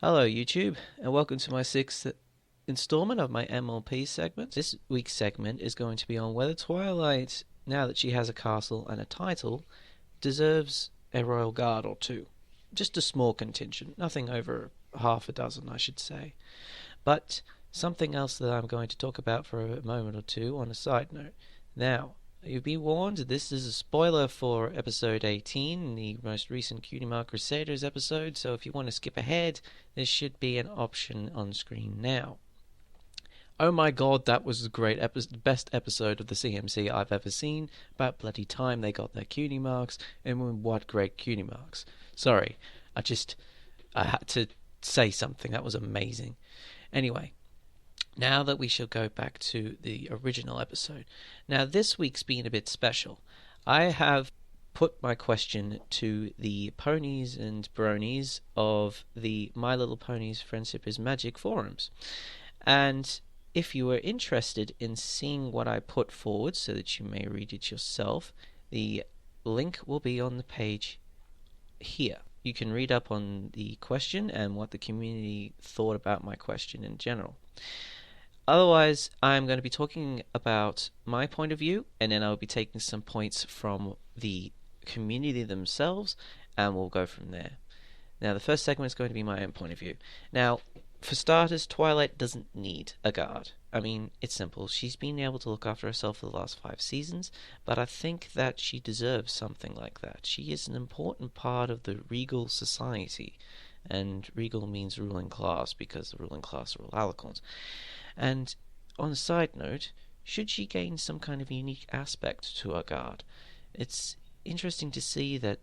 Hello YouTube, and welcome to my sixth installment of my MLP segment. This week's segment is going to be on whether Twilight, now that she has a castle and a title, deserves a royal guard or two. Just a small contingent, nothing over half a dozen I should say. But something else that I'm going to talk about for a moment or two on a side note. Now, you've been warned, this is a spoiler for episode 18, the most recent Cutie Mark Crusaders episode, so if you want to skip ahead, there should be an option on screen now. Oh my god, that was the best episode of the CMC I've ever seen. About bloody time they got their cutie marks, and what great cutie marks. Sorry, I had to say something, that was amazing. Anyway, now that we shall go back to the original episode. Now, this week's been a bit special. I have put my question to the ponies and bronies of the My Little Ponies Friendship is Magic forums. And if you are interested in seeing what I put forward so that you may read it yourself, the link will be on the page here. You can read up on the question and what the community thought about my question in general. Otherwise, I'm going to be talking about my point of view, and then I'll be taking some points from the community themselves, and we'll go from there. Now, the first segment is going to be my own point of view. Now, for starters, Twilight doesn't need a guard. I mean, it's simple. She's been able to look after herself for the last 5 seasons, but I think that she deserves something like that. She is an important part of the regal society, and regal means ruling class, because the ruling class are all alicorns. And on a side note, should she gain some kind of unique aspect to her guard? It's interesting to see that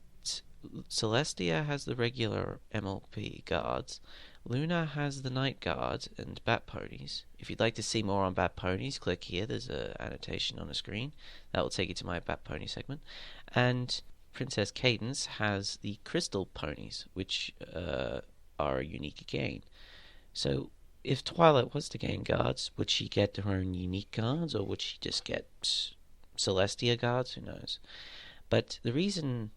Celestia has the regular MLP guards, Luna has the night guard and bat ponies. If you'd like to see more on bat ponies, click here, there's an annotation on the screen. That will take you to my bat pony segment. And Princess Cadence has the crystal ponies, which are unique again. So, if Twilight was to gain guards, would she get her own unique guards, or would she just get Celestia guards? Who knows? But the reason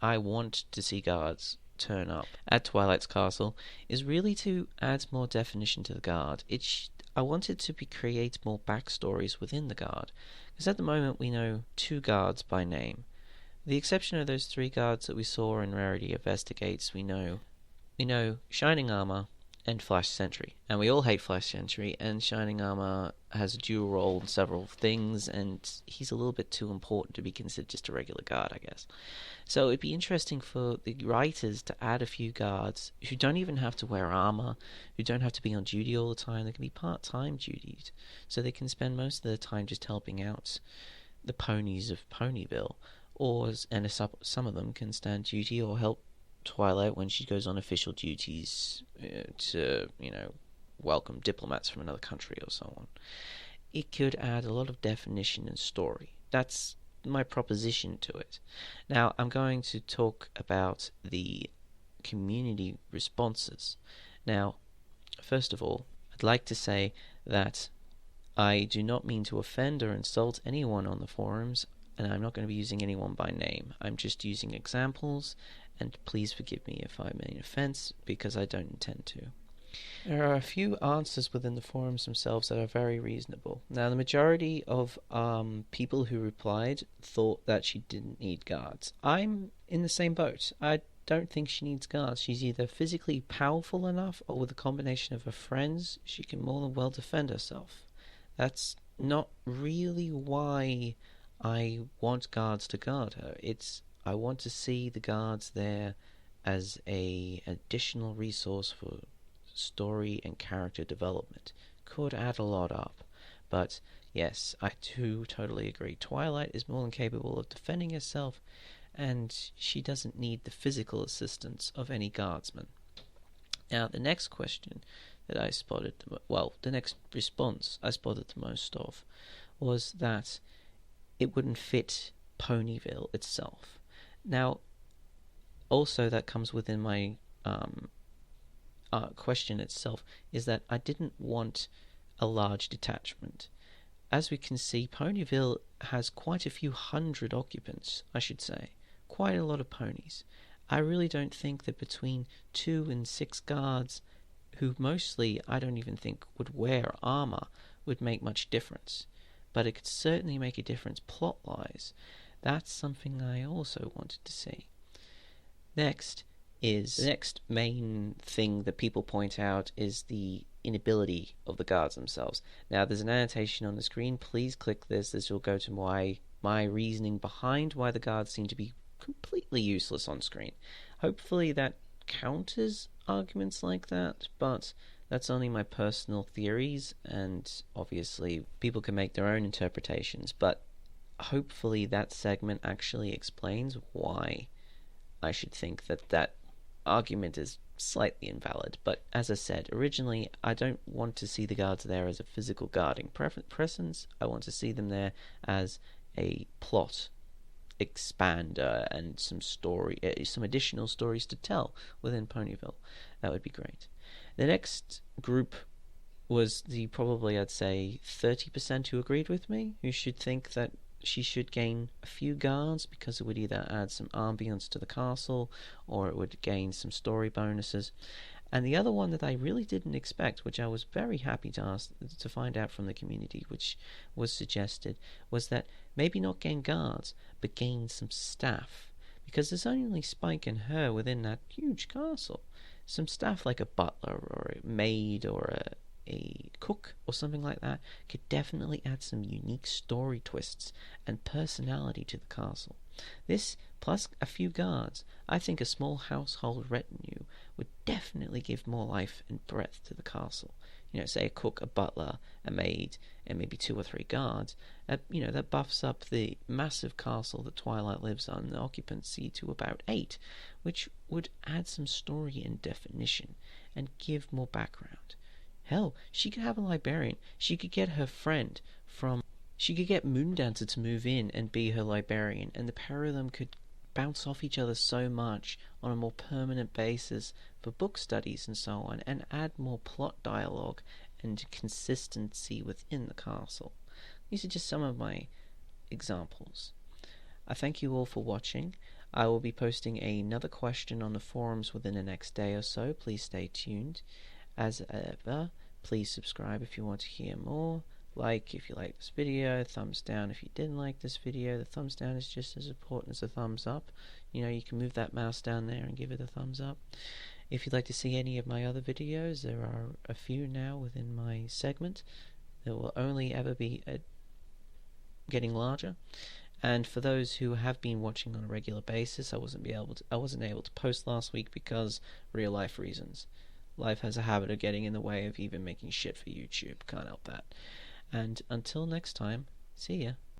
I want to see guards turn up at Twilight's castle is really to add more definition to the guard. I wanted to create more backstories within the guard, because at the moment we know 2 guards by name. With the exception of those 3 guards that we saw in Rarity Investigates, we know Shining Armor and Flash Sentry, and we all hate Flash Sentry, and Shining Armor has a dual role in several things, and he's a little bit too important to be considered just a regular guard, I guess. So it'd be interesting for the writers to add a few guards who don't even have to wear armor, who don't have to be on duty all the time. They can be part-time duties, so they can spend most of their time just helping out the ponies of Ponyville, and some of them can stand duty or help Twilight when she goes on official duties to, welcome diplomats from another country or so on. It could add a lot of definition and story. That's my proposition to it. Now, I'm going to talk about the community responses. Now, first of all, I'd like to say that I do not mean to offend or insult anyone on the forums, and I'm not going to be using anyone by name. I'm just using examples, and please forgive me if I made an offense, because I don't intend to. There are a few answers within the forums themselves that are very reasonable. Now, the majority of people who replied thought that she didn't need guards. I'm in the same boat. I don't think she needs guards. She's either physically powerful enough, or with a combination of her friends, she can more than well defend herself. That's not really why I want guards to guard her. I want to see the guards there as an additional resource for story and character development. Could add a lot up. But yes, I do totally agree. Twilight is more than capable of defending herself, and she doesn't need the physical assistance of any guardsman. Now, the next question that I spotted, the next response I spotted the most of, was that it wouldn't fit Ponyville itself. Now, also that comes within my question itself, is that I didn't want a large detachment. As we can see, Ponyville has quite a few hundred occupants, I should say. Quite a lot of ponies. I really don't think that between 2 and 6 guards who mostly I don't even think would wear armor, would make much difference. But it could certainly make a difference plot-wise. That's something I also wanted to see. Next is the next main thing that people point out is the inability of the guards themselves. Now, there's an annotation on the screen. Please click this. This will go to my reasoning behind why the guards seem to be completely useless on screen. Hopefully that counters arguments like that, but that's only my personal theories, and obviously people can make their own interpretations, but hopefully that segment actually explains why I should think that argument is slightly invalid. But as I said, originally I don't want to see the guards there as a physical guarding presence. I want to see them there as a plot expander and some additional stories to tell within Ponyville. That would be great. The next group was the probably, I'd say, 30% who agreed with me, who should think that she should gain a few guards because it would either add some ambience to the castle or it would gain some story bonuses. And the other one that I really didn't expect, which I was very happy to find out from the community, which was suggested, was that maybe not gain guards, but gain some staff. Because there's only Spike and her within that huge castle. Some staff like a butler or a maid or a cook or something like that could definitely add some unique story twists and personality to the castle. This, plus a few guards, I think a small household retinue would definitely give more life and breadth to the castle. Say a cook, a butler, a maid, and maybe 2 or 3 guards. That buffs up the massive castle that Twilight lives on, the occupancy, to about 8, which would add some story and definition and give more background. Hell, she could have a librarian. She could get her friend she could get Moondancer to move in and be her librarian, and the pair of them could bounce off each other so much on a more permanent basis for book studies and so on, and add more plot dialogue and consistency within the castle. These are just some of my examples. I thank you all for watching. I will be posting another question on the forums within the next day or so. Please stay tuned. As ever, please subscribe if you want to hear more. Like if you like this video, thumbs down if you didn't like this video. The thumbs down is just as important as the thumbs up. You can move that mouse down there and give it a thumbs up. If you'd like to see any of my other videos, there are a few now within my segment. There will only ever be getting larger. And for those who have been watching on a regular basis, I wasn't able to post last week because real life reasons. Life has a habit of getting in the way of even making shit for YouTube. Can't help that. And until next time, see ya.